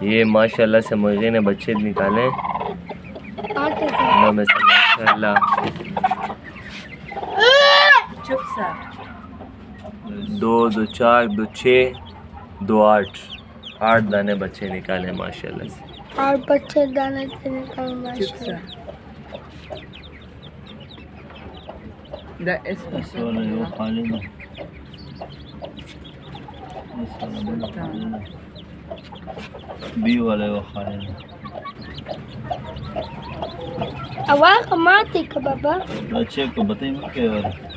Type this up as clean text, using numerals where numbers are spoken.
ये माशाल्लाह से मुर्गे ने बच्चे निकाले में से माशाल्लाह। 2 2 4 2 6 2 8 दाने बच्चे निकाले माशाल्लाह से। 8 बच्चे दाने से निकाले माशाल्लाह। बी वाले वो खाने आवाज़ कमाती का बाबा अच्छे को बताइए क्या